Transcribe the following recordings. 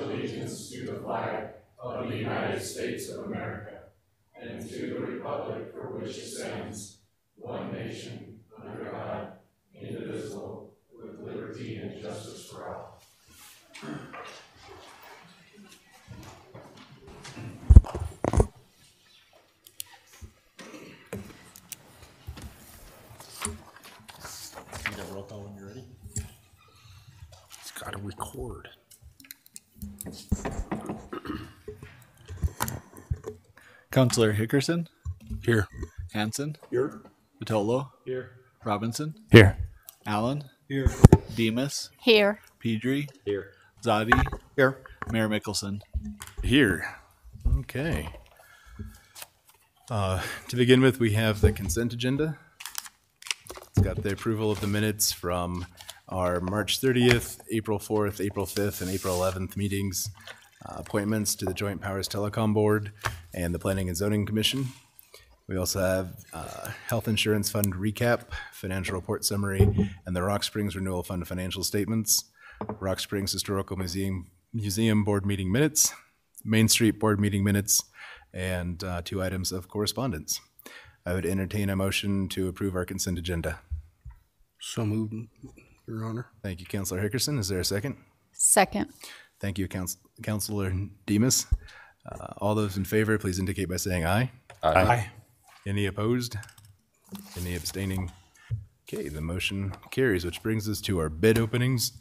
allegiance to the flag of the United States of America and to the republic for which it stands, one nation, under God, indivisible, with liberty and justice for all. Roll call when you're ready. It's got to record. Councillor Hickerson, Here. Hanson, Here. Vitolo, Here. Robinson, Here. Allen, Here. Demas, Here. Pedri, Here. Zadi, Here. Mayor Mickelson. Here. Okay. To begin with, we have the consent agenda. It's got the approval of the minutes from our March 30th, April 4th, April 5th, and April 11th meetings, appointments to the Joint Powers Telecom Board and the Planning and Zoning Commission. We also have Health Insurance Fund recap, financial report summary, and the Rock Springs Renewal Fund financial statements, Rock Springs Historical Museum Board meeting minutes, Main Street Board meeting minutes, and 2 items of correspondence. I would entertain a motion to approve our consent agenda. So moved, Your Honor. Thank you, Councilor Hickerson. Is there a second? Second. Thank you, Councilor Demas. All those in favor, please indicate by saying aye. Aye. Any opposed? Any abstaining? Okay, the motion carries, which brings us to our bid openings.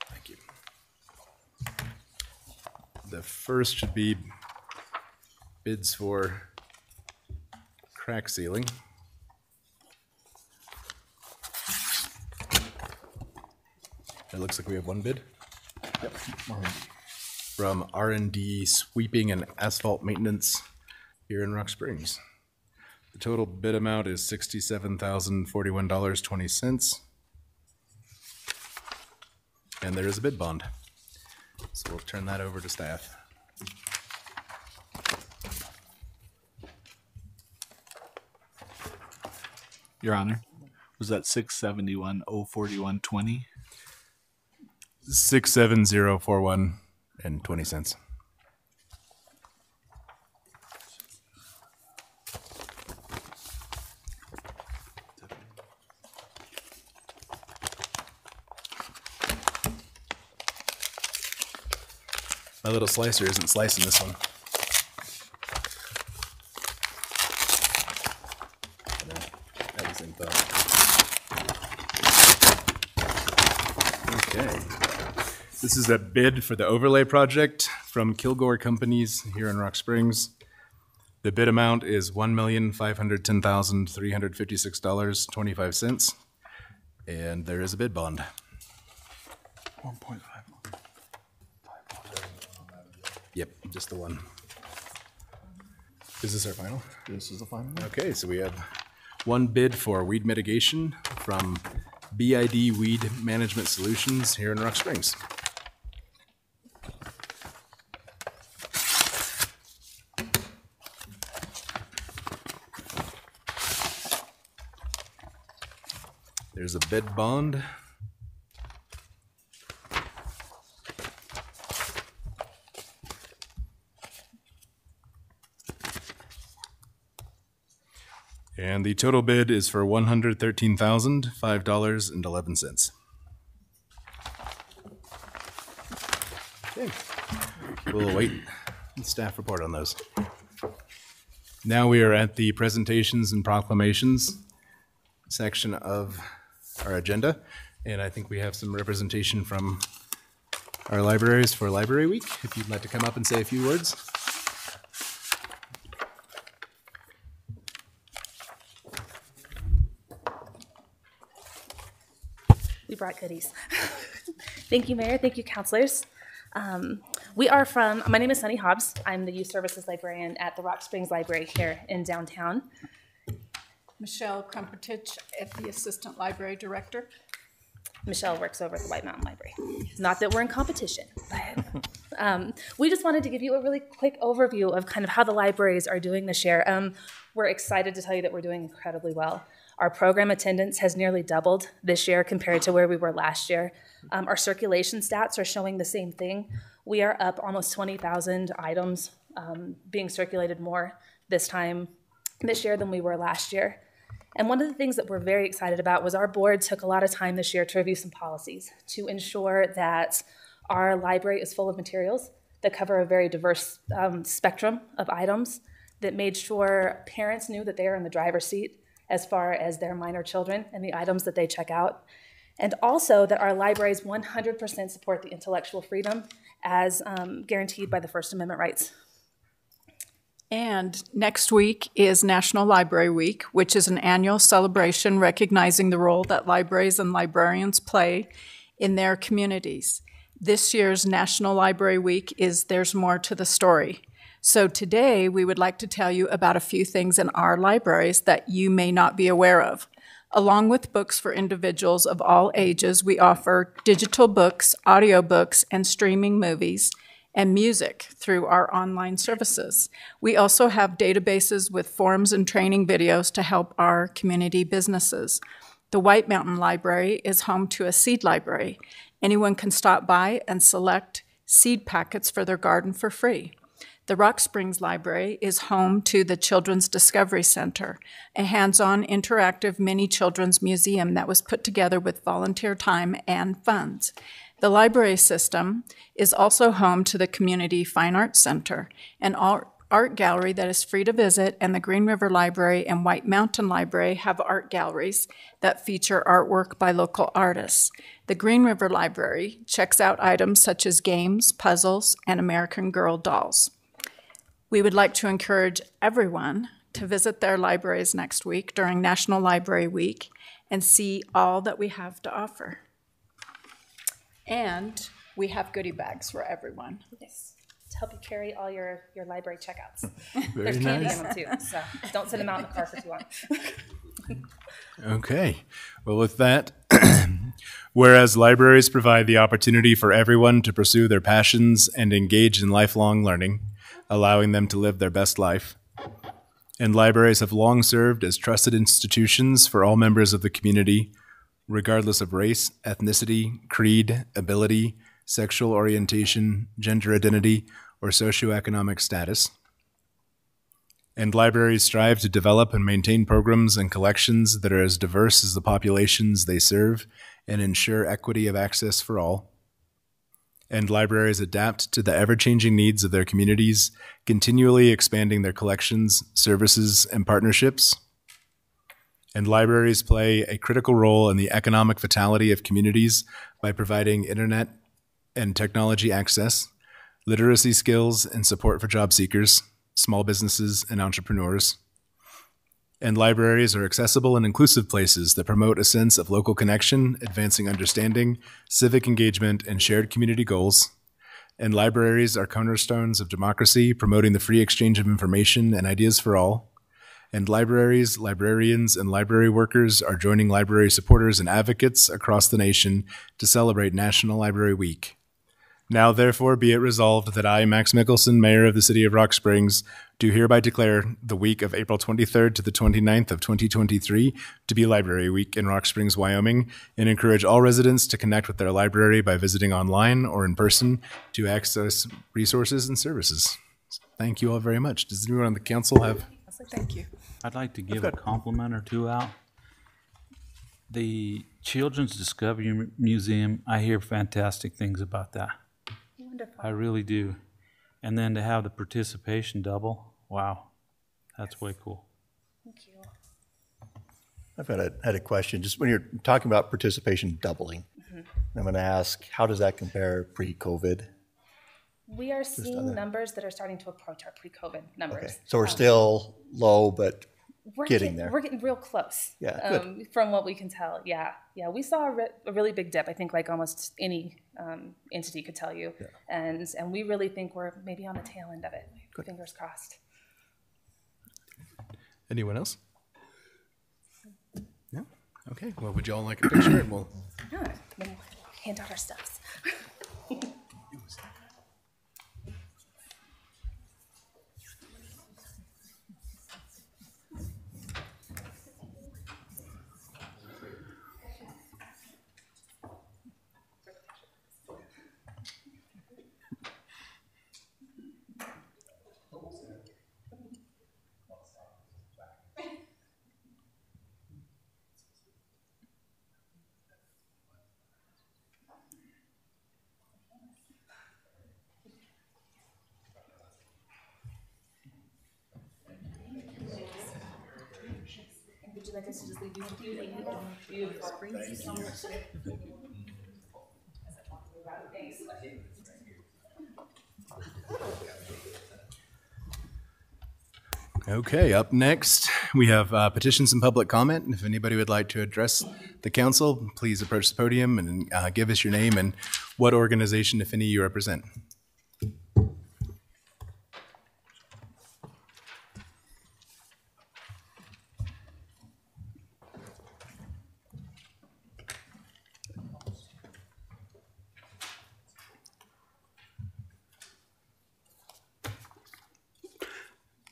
Thank you. The first should be bids for crack sealing. It looks like we have one bid. Yep. From R&D Sweeping and Asphalt Maintenance here in Rock Springs. The total bid amount is $67,041.20. And there is a bid bond. So we'll turn that over to staff. Your Honor, was that 671,041.20? 67041 and 20 cents. My little slicer isn't slicing this one. That was in thought. Okay. This is a bid for the overlay project from Kilgore Companies here in Rock Springs. The bid amount is $1,510,356.25, and there is a bid bond. 1.5. Yep, just the one. Is this our final? This is the final one. Okay, so we have one bid for weed mitigation from BID Weed Management Solutions here in Rock Springs. There's a bid bond. And the total bid is for $113,005.11. Okay, we'll await the staff report on those. Now we are at the presentations and proclamations section of our agenda, and I think we have some representation from our libraries for Library Week. If you'd like to come up and say a few words. We brought goodies. Thank you, Mayor. Thank you, councilors. My name is Sunny Hobbs. I'm the Youth Services Librarian at the Rock Springs Library here in downtown. Michelle Krumpetich, the Assistant Library Director. Michelle works over at the White Mountain Library. Not that we're in competition, but we just wanted to give you a really quick overview of kind of how the libraries are doing this year. We're excited to tell you that we're doing incredibly well. Our program attendance has nearly doubled this year compared to where we were last year. Our circulation stats are showing the same thing. We are up almost 20,000 items being circulated more this year than we were last year. And one of the things that we're very excited about was our board took a lot of time this year to review some policies to ensure that our library is full of materials that cover a very diverse spectrum of items, that made sure parents knew that they are in the driver's seat as far as their minor children and the items that they check out. And also that our libraries 100% support the intellectual freedom as guaranteed by the First Amendment rights. And next week is National Library Week, which is an annual celebration recognizing the role that libraries and librarians play in their communities. This year's National Library Week is There's More to the Story. So today we would like to tell you about a few things in our libraries that you may not be aware of. Along with books for individuals of all ages, we offer digital books, audiobooks, and streaming movies, and music through our online services. We also have databases with forms and training videos to help our community businesses. The White Mountain Library is home to a seed library. Anyone can stop by and select seed packets for their garden for free. The Rock Springs Library is home to the Children's Discovery Center, a hands-on interactive mini children's museum that was put together with volunteer time and funds. The library system is also home to the Community Fine Arts Center, an art gallery that is free to visit, and the Green River Library and White Mountain Library have art galleries that feature artwork by local artists. The Green River Library checks out items such as games, puzzles, and American Girl dolls. We would like to encourage everyone to visit their libraries next week during National Library Week and see all that we have to offer. And we have goodie bags for everyone. Yes. To help you carry all your library checkouts. Very There's candy nice. in them too, so don't sit them out in the car for too long. Okay. Well, with that, whereas libraries provide the opportunity for everyone to pursue their passions and engage in lifelong learning, allowing them to live their best life. And libraries have long served as trusted institutions for all members of the community, regardless of race, ethnicity, creed, ability, sexual orientation, gender identity, or socioeconomic status. And libraries strive to develop and maintain programs and collections that are as diverse as the populations they serve and ensure equity of access for all. And libraries adapt to the ever-changing needs of their communities, continually expanding their collections, services, and partnerships. And libraries play a critical role in the economic vitality of communities by providing internet and technology access, literacy skills, and support for job seekers, small businesses, and entrepreneurs. And libraries are accessible and inclusive places that promote a sense of local connection, advancing understanding, civic engagement, and shared community goals. And libraries are cornerstones of democracy, promoting the free exchange of information and ideas for all. And libraries, librarians, and library workers are joining library supporters and advocates across the nation to celebrate National Library Week. Now, therefore, be it resolved that I, Max Mickelson, Mayor of the City of Rock Springs, do hereby declare the week of April 23rd to the 29th of 2023 to be Library Week in Rock Springs, Wyoming, and encourage all residents to connect with their library by visiting online or in person to access resources and services. Thank you all very much. Does anyone on the council have? Thank you. I'd like to give a compliment or two out. The Children's Discovery Museum, I hear fantastic things about that. Wonderful. I really do. And then to have the participation double, wow, that's way cool. Thank you. I've had a question. Just when you're talking about participation doubling, I'm going to ask, how does that compare pre-COVID? We are seeing numbers that are starting to approach our pre-COVID numbers. Okay, so we're still low, but We're getting there. We're getting real close. Yeah, good. From what we can tell. Yeah. We saw a really big dip. I think like almost any entity could tell you. Yeah. And we really think we're maybe on the tail end of it. Good. Fingers crossed. Anyone else? No? Okay. Well, would you all like a picture? And we'll... Yeah. Then we'll hand out our stuffs. Okay, up next, we have petitions and public comment. If anybody would like to address the council, please approach the podium and give us your name and what organization, if any, you represent.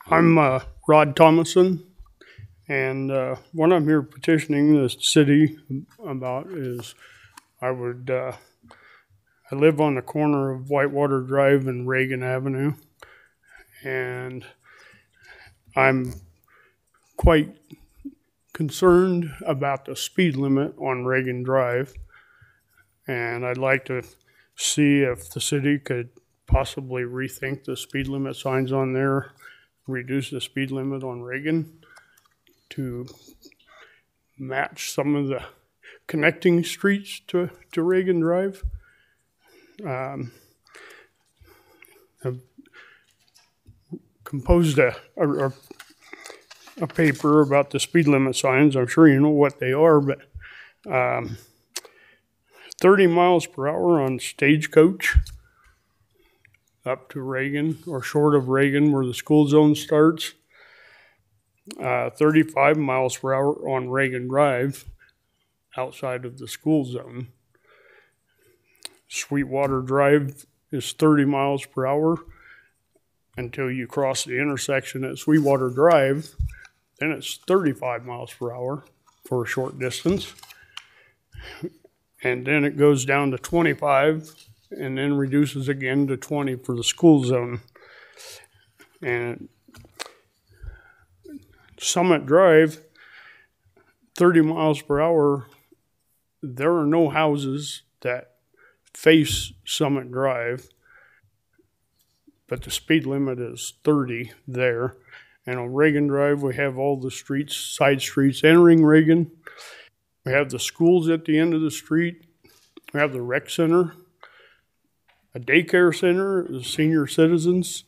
I'm Rod Thomason, and what I'm here petitioning the city about is I live on the corner of Whitewater Drive and Reagan Avenue, and I'm quite concerned about the speed limit on Reagan Drive, and I'd like to see if the city could possibly rethink the speed limit signs on there, reduce the speed limit on Reagan to match some of the connecting streets to Reagan Drive. I've composed a paper about the speed limit signs. I'm sure you know what they are, but 30 miles per hour on Stagecoach up to Reagan or short of Reagan where the school zone starts. 35 miles per hour on Reagan Drive outside of the school zone. Sweetwater Drive is 30 miles per hour until you cross the intersection at Sweetwater Drive. Then it's 35 miles per hour for a short distance. And then it goes down to 25 and then reduces again to 20 for the school zone. And Summit Drive, 30 miles per hour, there are no houses that face Summit Drive, but the speed limit is 30 there. And on Reagan Drive, we have all the streets, side streets entering Reagan. We have the schools at the end of the street. We have the rec center, a daycare center, the senior citizens.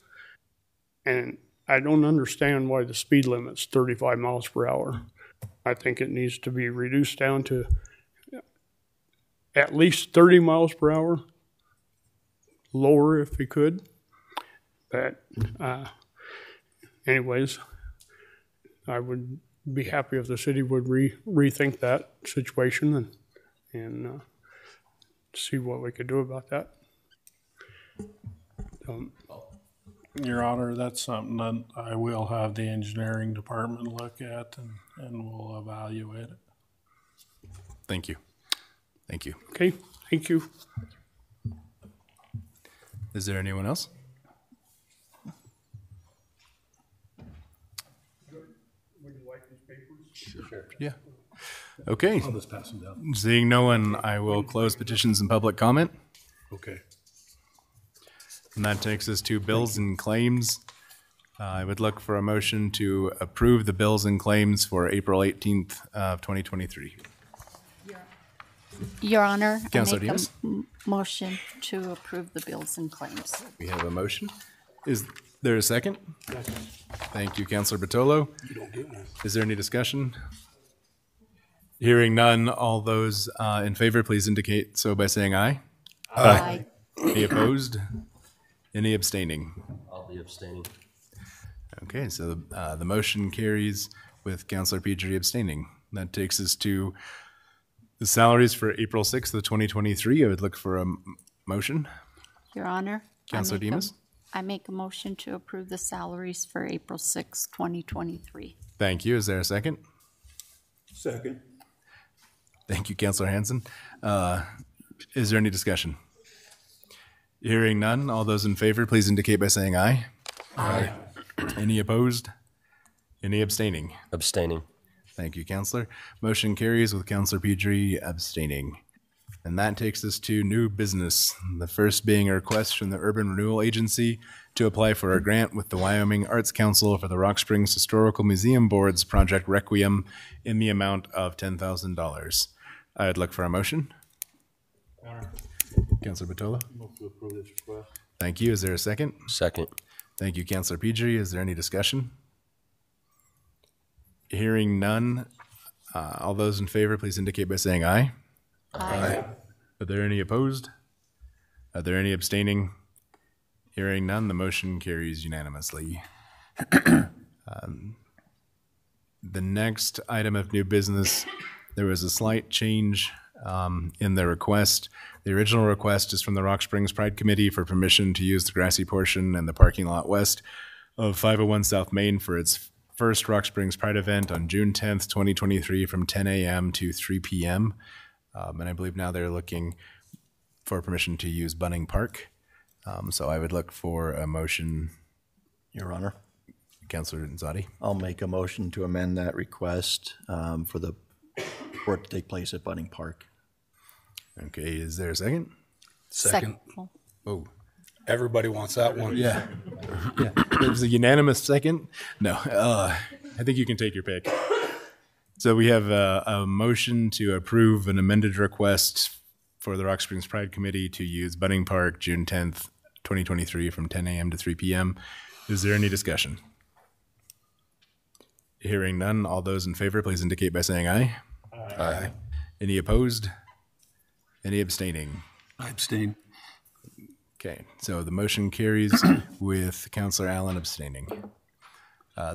And I don't understand why the speed limit's 35 miles per hour. I think it needs to be reduced down to at least 30 miles per hour, lower if we could. But anyways, I would be happy if the city would rethink that situation and see what we could do about that. Your Honor, that's something that I will have the engineering department look at and we'll evaluate it. Thank you. Thank you. Okay, thank you. Is there anyone else? Would you like these papers? Sure. Yeah. Okay. I'll just pass them down. Seeing no one, I will close petitions and public comment. Okay. And that takes us to bills and claims. I would look for a motion to approve the bills and claims for April 18th of 2023. Your Honor, I Councilor make a Diaz? motion to approve the bills and claims. We have a motion. Is there a second? Thank you, Councilor Bartolo. Is there any discussion? Hearing none, all those in favor, please indicate so by saying aye. Aye. Any opposed? Any abstaining? I'll be abstaining. Okay, so the motion carries with Councilor Pedri abstaining. That takes us to the salaries for April 6th of 2023. I would look for a motion. Your Honor. Councilor Demas? I make a motion to approve the salaries for April 6, 2023. Thank you. Is there a second? Second. Thank you, Councilor Hanson. Is there any discussion? Hearing none, all those in favor, please indicate by saying aye. Aye. Any opposed? Any abstaining? Abstaining. Thank you, Councilor. Motion carries with Councilor Pedri abstaining. And that takes us to new business. The first being a request from the Urban Renewal Agency to apply for a grant with the Wyoming Arts Council for the Rock Springs Historical Museum Board's Project Requiem in the amount of $10,000. I'd look for a motion. Councilor Batola. Move to approve this request. Thank you. Is there a second? Second. Thank you, Councilor Pedri. Is there any discussion? Hearing none. All those in favor, please indicate by saying aye. Aye. Are there any opposed? Are there any abstaining? Hearing none, the motion carries unanimously. The next item of new business, there was a slight change in the request. The original request is from the Rock Springs Pride Committee for permission to use the grassy portion and the parking lot west of 501 South Main for its first Rock Springs Pride event on June 10th, 2023 from 10 a.m. to 3 p.m. And I believe now they're looking for permission to use Bunning Park. So I would look for a motion. Your Honor, Councilor Zadi. I'll make a motion to amend that request for it to take place at Bunning Park. Okay, is there a second? Second. Oh, Everybody wants that one. yeah. Yeah. It was a unanimous second? No, I think you can take your pick. So we have a motion to approve an amended request for the Rock Springs Pride Committee to use Bunning Park June 10th, 2023 from 10 a.m. to 3 p.m. Is there any discussion? Hearing none, all those in favor, please indicate by saying aye. Aye. Any opposed? Any abstaining? I abstain. Okay, so the motion carries with Councilor Allen abstaining.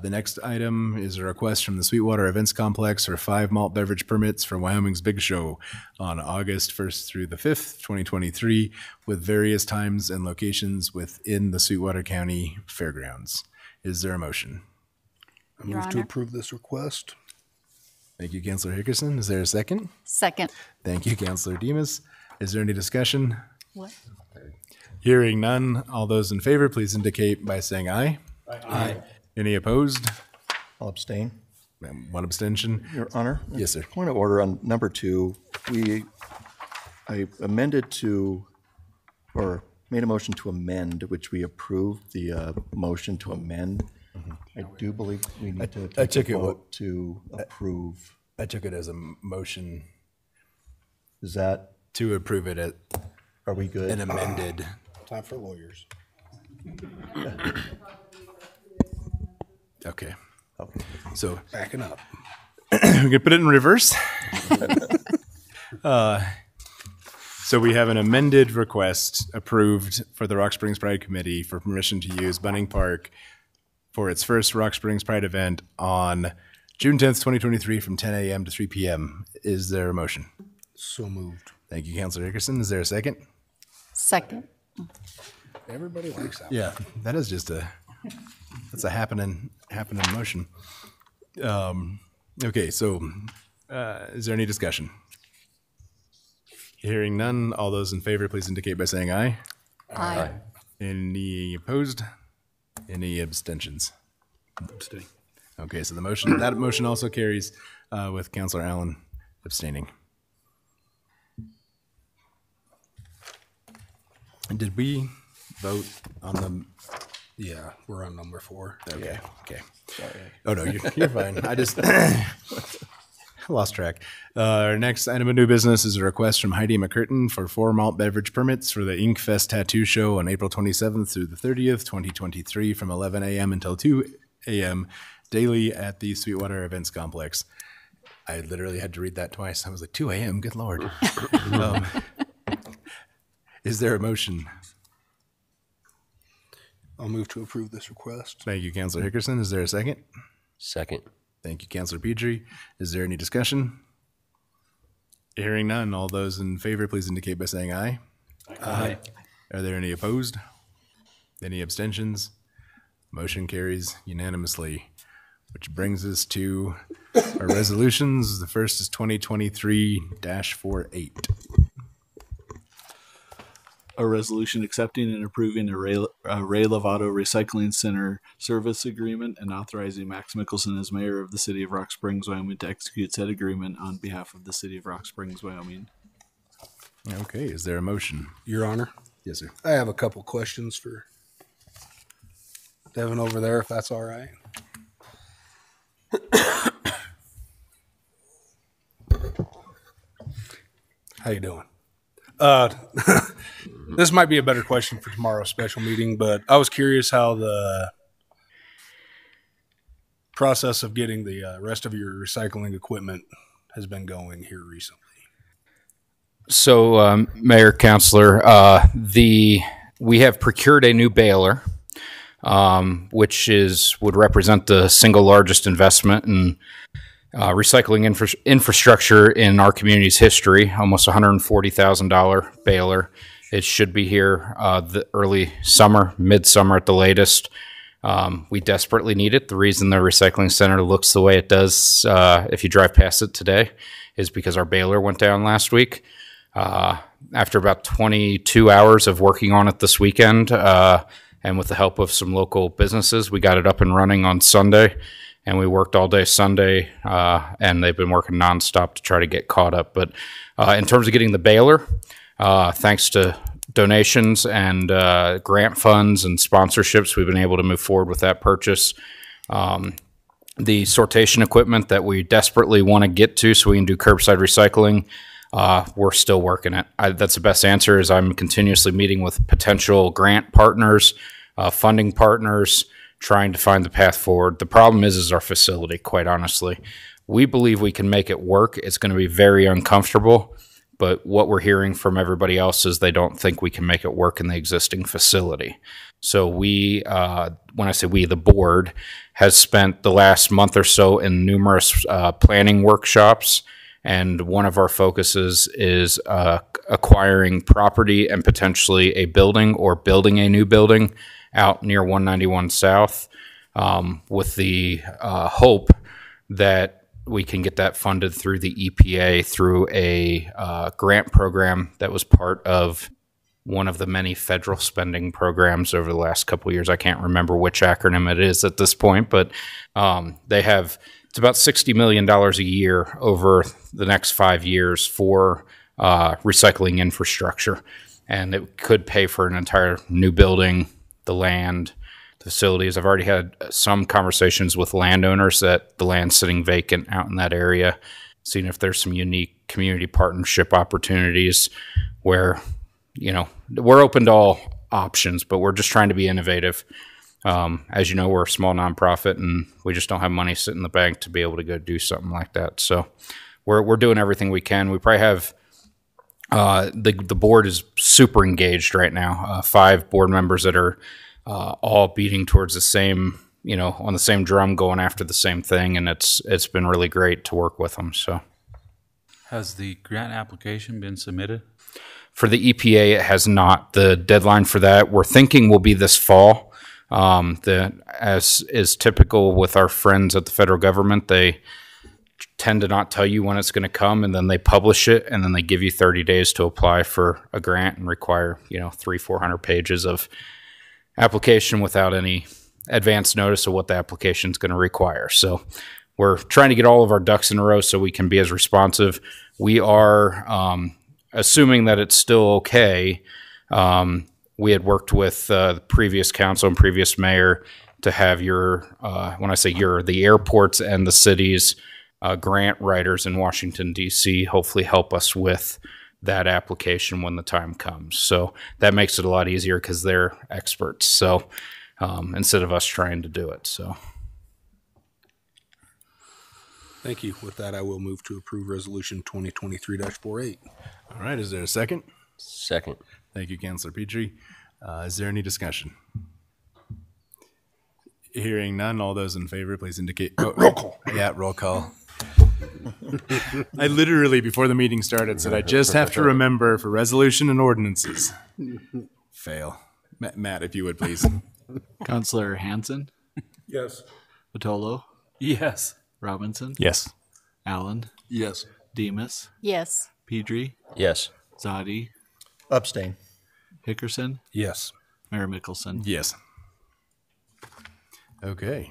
The next item is a request from the Sweetwater Events Complex for 5 malt beverage permits for Wyoming's Big Show on August 1st through the 5th, 2023, with various times and locations within the Sweetwater County Fairgrounds. Is there a motion? I Your move to Honor. approve this request. Thank you, Councilor Hickerson. Is there a second? Second. Thank you, Councilor Demas. Is there any discussion? What? Hearing none, all those in favor, please indicate by saying aye. Aye. Any opposed? I'll abstain. One abstention. Your Honor? Yes, sir. Point of order on number 2. I amended to, or made a motion to amend, which we approved the motion to amend. I do believe we need to I take took a it vote to approve. I took it as a motion Is that, to approve it at are we good? an amended. Time for lawyers. Okay. Okay. So Backing up. we can put it in reverse. So we have an amended request approved for the Rock Springs Pride Committee for permission to use Bunning Park for its first Rock Springs Pride event on June 10th, 2023 from 10 a.m. to 3 p.m. Is there a motion? So moved. Thank you, Councilor Hickerson. Is there a second? Second. Everybody likes that. Yeah, that is just that's a happening motion. Okay, so is there any discussion? Hearing none, all those in favor, please indicate by saying aye. Aye. Any opposed? Any abstentions? Abstain. Okay, so that motion also carries with Councilor Allen abstaining. And did we vote on the? Yeah, we're on number 4. Okay. Okay. Oh no, you're fine. I just lost track. Our next item of new business is a request from Heidi McCurtain for 4 malt beverage permits for the Ink Fest Tattoo Show on April 27th through the 30th, 2023, from 11 a.m. until 2 a.m. daily at the Sweetwater Events Complex. I literally had to read that twice. I was like, 2 a.m. Good Lord. Is there a motion? I'll move to approve this request. Thank you, Councilor Hickerson. Is there a second? Second. Thank you, Councilor Pedri. Is there any discussion? Hearing none, all those in favor, please indicate by saying aye. Aye. Are there any opposed? Any abstentions? Motion carries unanimously, which brings us to our resolutions. The first is 2023-48. A resolution accepting and approving a Ray Lovato Recycling Center service agreement and authorizing Max Mickelson as mayor of the city of Rock Springs, Wyoming to execute said agreement on behalf of the city of Rock Springs, Wyoming. Okay, is there a motion? Your Honor, Yes, sir. I have a couple questions for Devin over there, if that's all right. How you doing? This might be a better question for tomorrow's special meeting, but I was curious how the process of getting the rest of your recycling equipment has been going here recently. So, Mayor, Councilor, we have procured a new baler, which would represent the single largest investment in recycling infrastructure in our community's history. Almost $140,000 baler. It should be here the early summer, midsummer at the latest. We desperately need it. The reason the recycling center looks the way it does, if you drive past it today, is because our baler went down last week. After about 22 hours of working on it this weekend, and with the help of some local businesses, we got it up and running on Sunday, and we worked all day Sunday, and they've been working nonstop to try to get caught up. But in terms of getting the baler, thanks to donations and grant funds and sponsorships, we've been able to move forward with that purchase. The sortation equipment that we desperately want to get to so we can do curbside recycling, we're still working it. That's the best answer. Is I'm continuously meeting with potential grant partners, funding partners, trying to find the path forward. The problem is our facility, quite honestly. We believe we can make it work. It's going to be very uncomfortable, but what we're hearing from everybody else is they don't think we can make it work in the existing facility. So we, when I say we, the board, has spent the last month or so in numerous planning workshops, and one of our focuses is acquiring property and potentially a building or building a new building out near 191 South, with the hope that we can get that funded through the EPA through a grant program that was part of one of the many federal spending programs over the last couple of years. I can't remember which acronym it is at this point, but they have, it's about $60 million a year over the next 5 years for recycling infrastructure. And it could pay for an entire new building, the land, facilities. I've already had some conversations with landowners that the land's sitting vacant out in that area, seeing if there's some unique community partnership opportunities where, you know, we're open to all options, but we're just trying to be innovative. As you know, we're a small nonprofit and we just don't have money sitting in the bank to be able to go do something like that. So we're doing everything we can. We probably have the board is super engaged right now. 5 board members that are all beating towards the same, you know, on the same drum, going after the same thing, and it's been really great to work with them. So, has the grant application been submitted? For the EPA, it has not. The deadline for that, we're thinking, will be this fall. As is typical with our friends at the federal government, they tend to not tell you when it's going to come, and then they publish it, and then they give you 30 days to apply for a grant and require, you know, 300-400 pages of application without any advance notice of what the application is going to require. So we're trying to get all of our ducks in a row so we can be as responsive. We are assuming that it's still okay. We had worked with the previous council and previous mayor to have your, when I say your, the airports and the cities grant writers in Washington, D.C. hopefully help us with that application when the time comes. So that makes it a lot easier because they're experts. So instead of us trying to do it. So Thank you. With that, I will move to approve resolution 2023-48. All right, is there a second? Second. Thank you, Councilor Petrie. Is there any discussion? Hearing none, all those in favor, please indicate. Roll call. Yeah, roll call. I literally, before the meeting started, said I just have to remember for resolution and ordinances. Fail. Matt, if you would, please. Councilor Hanson, Yes. Vitolo, Yes. Robinson, Yes. Allen, Yes. Yes. Demus, Petrie, Yes. Zadi, Abstain. Hickerson, Yes. Mayor Mickelson. Yes. Okay.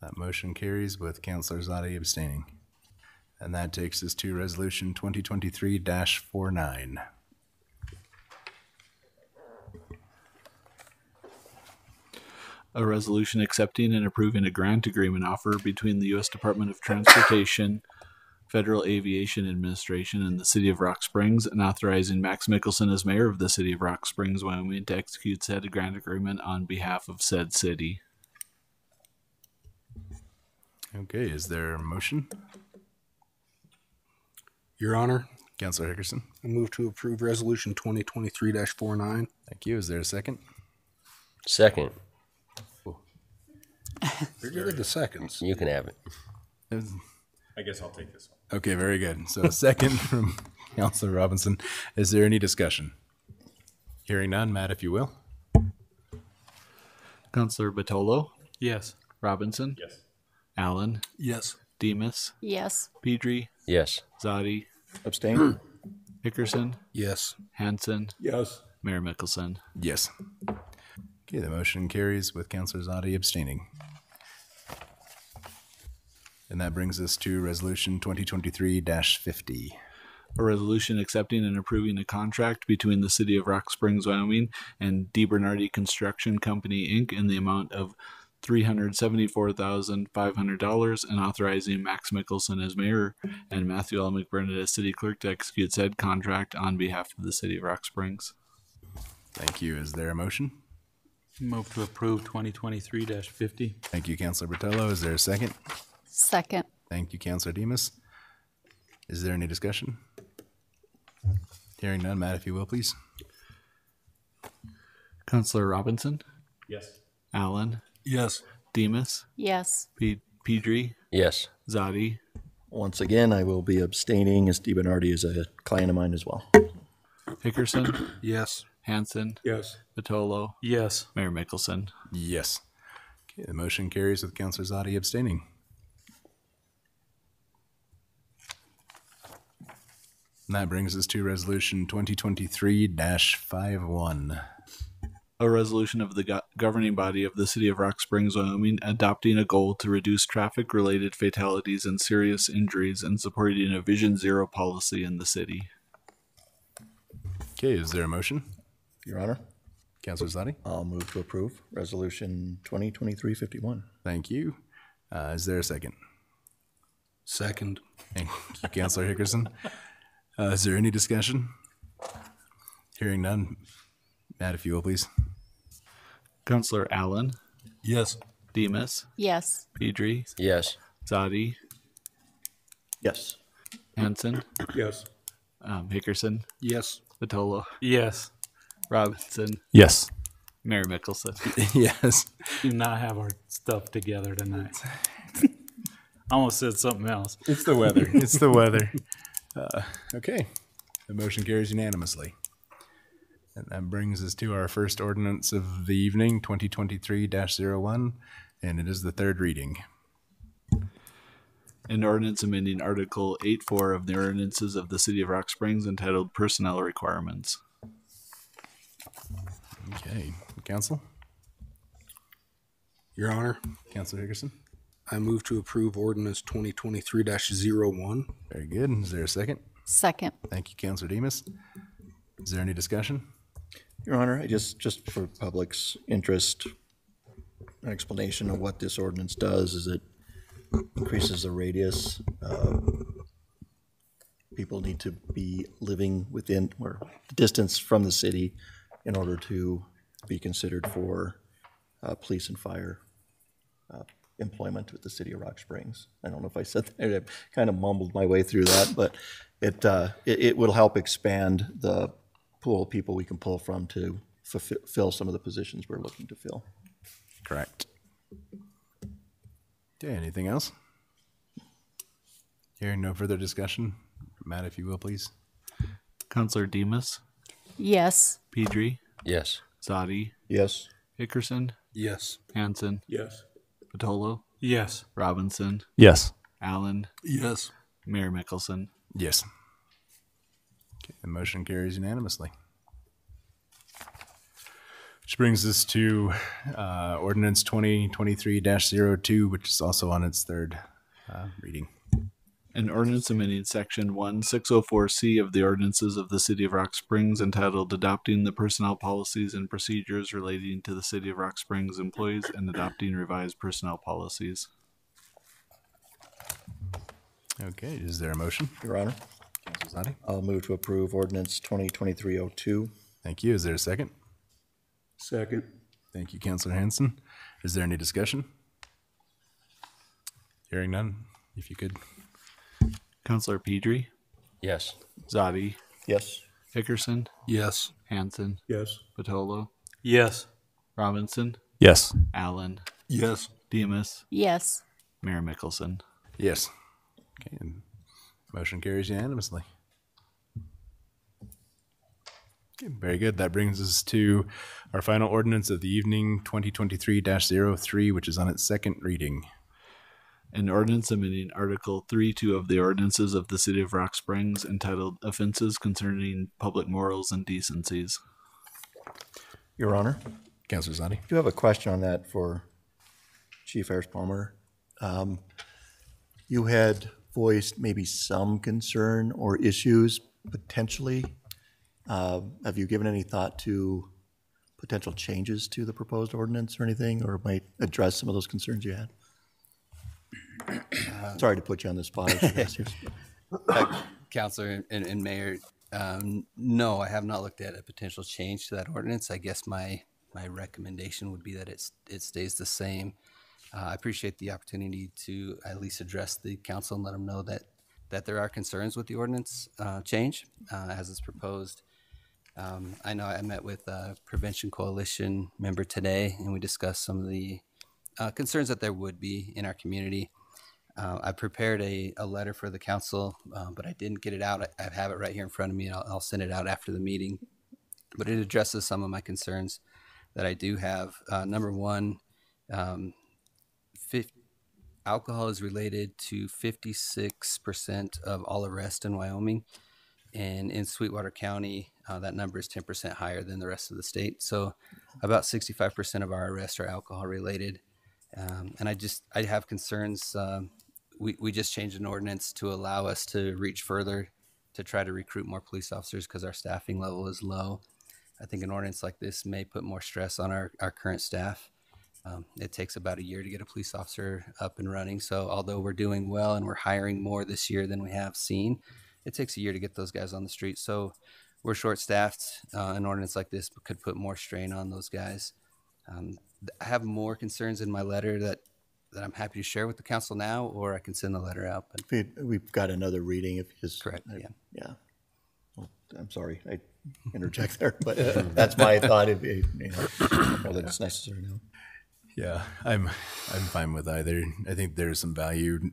That motion carries with Councilor Zadi abstaining. And that takes us to Resolution 2023-49. A resolution accepting and approving a grant agreement offer between the U.S. Department of Transportation, Federal Aviation Administration, and the City of Rock Springs, and authorizing Max Mickelson as mayor of the City of Rock Springs, Wyoming, to execute said grant agreement on behalf of said city. Okay, is there a motion? Your Honor, Councilor Hickerson. I move to approve Resolution 2023-49. Thank you. Is there a second? Second. You're good at the seconds. You can have it. I guess I'll take this one. Okay, very good. So a second from Councilor Robinson. Is there any discussion? Hearing none, Matt, if you will. Councilor Batolo, Yes. Robinson, Yes. Allen, Yes. Demus, Yes. Pedri, Yes. Zadi, Abstain? Hickerson, Yes. Hanson, Yes. Mayor Mickelson. Yes. Okay, the motion carries with Councilor Zadi abstaining. And that brings us to Resolution 2023-50. A resolution accepting and approving a contract between the City of Rock Springs, Wyoming, and DiBernardi Construction Company, Inc. in the amount of $374,500 and authorizing Max Mickelson as mayor and Matthew L. McBurnett as city clerk to execute said contract on behalf of the City of Rock Springs. Thank you. Is there a motion? Move to approve 2023-50. Thank you, Councilor Bertello. Is there a second? Second. Thank you, Councilor Demus. Is there any discussion? Hearing none, Matt, if you will, please. Councilor Robinson, Yes. Allen, Yes. Demus, Yes. Pedri, Yes. Zadi, Once again, I will be abstaining as Steve Bernardi is a client of mine as well. Hickerson, Yes. Hanson, Yes. Batolo, Yes. Mayor Mickelson. Yes. Okay, the motion carries with Councilor Zadi abstaining. And that brings us to Resolution 2023-51. A resolution of the governing body of the City of Rock Springs, Wyoming, adopting a goal to reduce traffic-related fatalities and serious injuries and supporting a Vision Zero policy in the city. Okay, is there a motion? Your Honor, Councilor Zadi? I'll move to approve Resolution 2023-51. Thank you. Is there a second? Second. Thank you, Councilor Hickerson. Is there any discussion? Hearing none. Matt, if you will, please. Councilor Allen, Yes. Demus, Yes. Pedri, Yes. Zadi, Yes. Hanson, Yes. Hickerson, Yes. Batolo, Yes. Robinson, Yes. Mayor Mickelson. Yes. Do not have our stuff together tonight. I almost said something else. It's the weather. It's the weather. Okay. The motion carries unanimously. And that brings us to our first ordinance of the evening, 2023-01, and it is the third reading. An ordinance amending Article 8.4 of the ordinances of the City of Rock Springs entitled Personnel Requirements. Okay. Council? Your Honor, Councilor Hickerson? I move to approve Ordinance 2023-01. Very good. Is there a second? Second. Thank you, Councilor Demus. Is there any discussion? Your Honor, I just for public's interest, an explanation of what this ordinance does is it increases the radius. People need to be living within or distance from the city in order to be considered for police and fire employment with the City of Rock Springs. I don't know if I said that. I kind of mumbled my way through that, but it will help expand the pool of people we can pull from to fulfill some of the positions we're looking to fill. Correct. Okay, anything else? Hearing no further discussion. Matt, if you will, please. Councilor Demus, Yes. Pedri, Yes. Zadi, Yes. Hickerson, Yes. Hanson, Yes. Batolo, Yes. Robinson, Yes. Allen, Yes. Mayor Mickelson. Yes. Okay, the motion carries unanimously. Which brings us to Ordinance 2023-02, which is also on its third reading. An ordinance amending section 1604C of the ordinances of the city of Rock Springs entitled Adopting the Personnel Policies and Procedures Relating to the City of Rock Springs Employees and Adopting Revised Personnel Policies. Okay, is there a motion? Your Honor, Councilor Zadi? I'll move to approve ordinance 2023-02. Thank you. Is there a second? Second. Thank you, Councilor Hanson. Is there any discussion? Hearing none, if you could. Councilor Pedri, Yes. Zadi, Yes. Hickerson, Yes. Hanson, Yes. Patolo, Yes. Robinson, Yes. Allen, Yes. Demus, Yes. Mayor Mickelson. Yes. Okay, and motion carries unanimously. Okay, very good. That brings us to our final ordinance of the evening, 2023-03, which is on its second reading. An ordinance amending Article 3.2 of the ordinances of the City of Rock Springs entitled Offenses Concerning Public Morals and Decencies. Your Honor, Councilor Zadi? I do have a question on that for Chief Harris Palmer. You had voiced maybe some concern or issues potentially. Have you given any thought to potential changes to the proposed ordinance or anything, or might address some of those concerns you had? Sorry to put you on the spot. Councilor and Mayor, no, I have not looked at a potential change to that ordinance. I guess my recommendation would be that it stays the same. I appreciate the opportunity to at least address the council and let them know that there are concerns with the ordinance change as it's proposed. I know I met with a Prevention Coalition member today, and we discussed some of the concerns that there would be in our community. I prepared a letter for the council, but I didn't get it out. I have it right here in front of me, and I'll send it out after the meeting. But it addresses some of my concerns that I do have. Number one, alcohol is related to 56% of all arrests in Wyoming. And in Sweetwater County, that number is 10% higher than the rest of the state. So about 65% of our arrests are alcohol related. And I have concerns. We just changed an ordinance to allow us to reach further to try to recruit more police officers because our staffing level is low. I think an ordinance like this may put more stress on our current staff. It takes about a year to get a police officer up and running. So although we're doing well and we're hiring more this year than we have seen, it takes a year to get those guys on the street. So we're short-staffed. An ordinance like this could put more strain on those guys. I have more concerns in my letter that I'm happy to share with the council now, or I can send the letter out. But we've got another reading. If you just correct, yeah. Well, I'm sorry, I interject there, but that's my thought. If you know, whether it's necessary now. Yeah, I'm fine with either. I think there's some value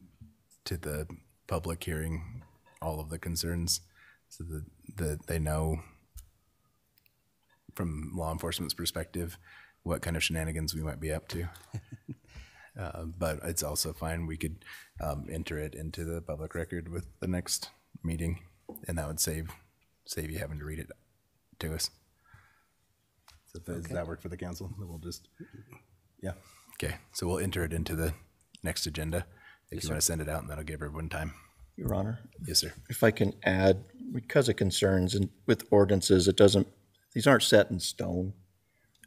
to the public hearing all of the concerns, so that they know from law enforcement's perspective what kind of shenanigans we might be up to. But it's also fine. We could enter it into the public record with the next meeting, and that would save you having to read it to us. So does that work for the council? We'll just, yeah. Okay, so we'll enter it into the next agenda. If you want to send it out, and that'll give everyone time. Your Honor? Yes, sir. If I can add, because of concerns and with ordinances, these aren't set in stone.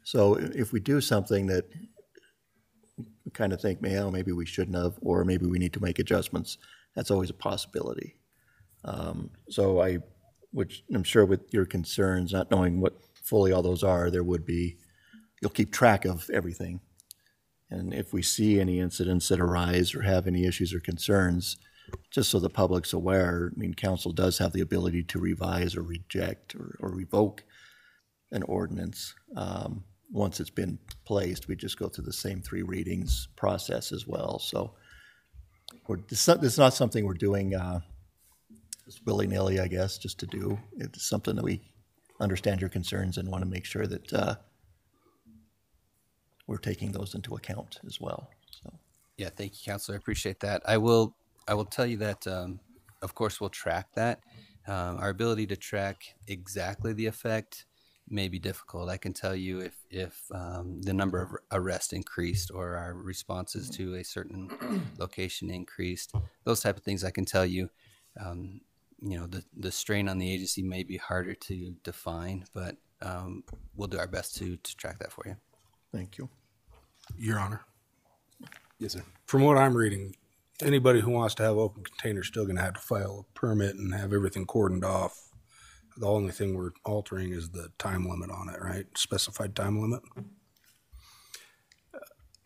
So if we do something that we kind of think, maybe we shouldn't have, or maybe we need to make adjustments, that's always a possibility. So I'm sure with your concerns, not knowing what fully all those are, you'll keep track of everything. And if we see any incidents that arise or have any issues or concerns, just so the public's aware, council does have the ability to revise or reject or revoke an ordinance. Once it's been placed, we just go through the same 3 readings process as well. So it's not something we're doing just willy-nilly, I guess, just to do. It's something that we understand your concerns and want to make sure that we're taking those into account as well. So. Yeah, thank you, Councilor. I appreciate that. I will tell you that, of course, we'll track that. Our ability to track exactly the effect may be difficult. I can tell you if the number of arrests increased or our responses to a certain location increased, those type of things I can tell you. You know, the strain on the agency may be harder to define, but we'll do our best to track that for you. Thank you. Your Honor. Yes, sir. From what I'm reading, anybody who wants to have open containers still going to have to file a permit and have everything cordoned off. The only thing we're altering is the time limit on it, right? Specified time limit.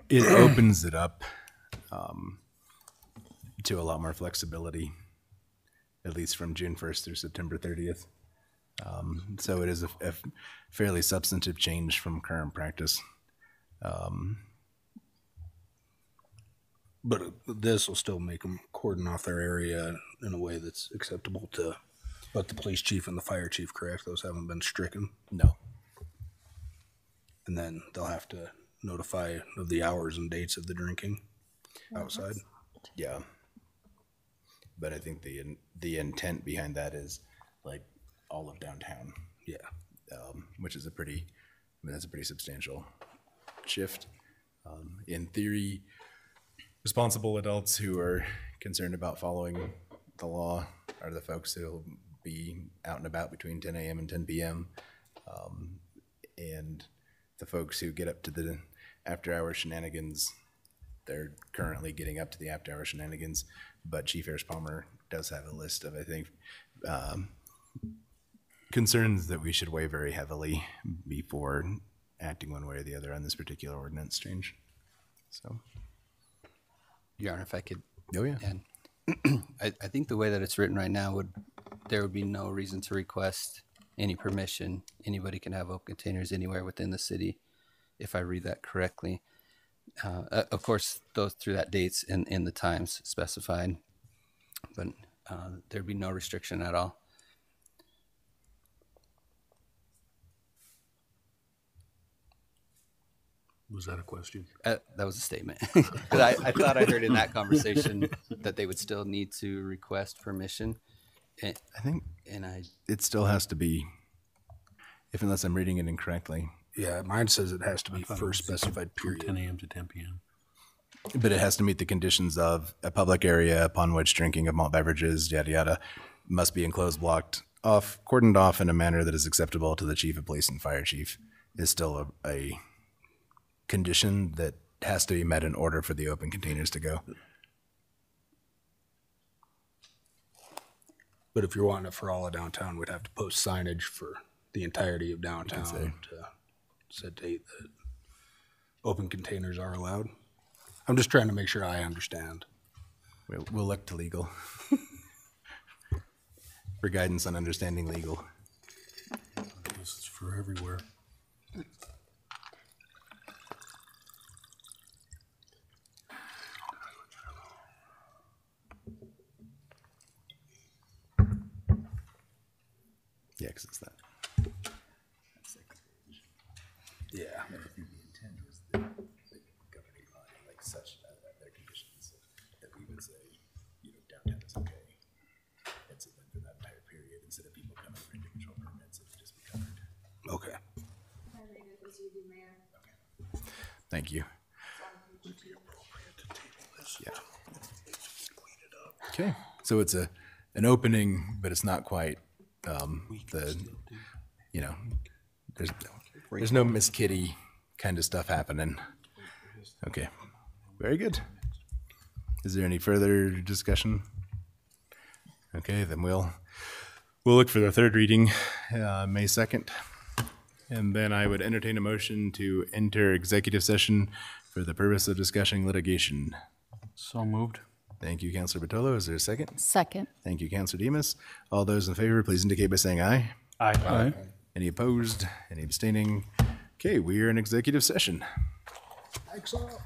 It opens it up to a lot more flexibility, at least from June 1st through September 30th. So it is a fairly substantive change from current practice. But this will still make them cordon off their area in a way that's acceptable to but the police chief and the fire chief, correct? Those haven't been stricken? No. And then they'll have to notify of the hours and dates of the drinking outside? Yeah. But I think the intent behind that is like all of downtown. Yeah. Which is that's a pretty substantial shift. In theory, responsible adults who are concerned about following the law are the folks who will be out and about between 10 a.m. and 10 p.m. And the folks who get up to the after-hour shenanigans, they're currently getting up to the after-hour shenanigans, but Chief Harris Palmer does have a list of, I think, concerns that we should weigh very heavily before acting one way or the other on this particular ordinance change. So, Your Honor, if I could. Oh, yeah. And I think the way that it's written right now there would be no reason to request any permission. Anybody can have open containers anywhere within the city, if I read that correctly. Of course, those through that dates in the times specified, but there'd be no restriction at all. Was that a question? That was a statement. Because I thought I heard in that conversation that they would still need to request permission. I think it still has to be, unless I'm reading it incorrectly. Yeah, mine says it has to be for a specified period. 10 a.m. to 10 p.m. But it has to meet the conditions of a public area upon which drinking of malt beverages, yada, yada, must be enclosed, blocked off, cordoned off in a manner that is acceptable to the chief of police and fire chief is still a condition that has to be met in order for the open containers to go. But if you're wanting it for all of downtown, we'd have to post signage for the entirety of downtown to set date that open containers are allowed. I'm just trying to make sure I understand. We'll look to legal for guidance on understanding legal. This is for everywhere. Yeah, because it's that. Yeah. I think the intent was the governing body, like such their conditions, that we would say, downtown is okay. And so then for that entire period, instead of people coming for individual permits, it would just be covered. Okay. Okay. Thank you. Yeah. Okay. So it's an opening, but it's not quite there's no Miss Kitty kind of stuff happening. Okay, very good. Is there any further discussion? Okay, then we'll look for the third reading, May 2nd. And then I would entertain a motion to enter executive session for the purpose of discussing litigation. So moved. Thank you, Councilor Bartolo. Is there a second? Second. Thank you, Councilor Demas. All those in favor, please indicate by saying aye. Aye. Aye. Any opposed? Any abstaining? Okay, we are in executive session. Thanks all.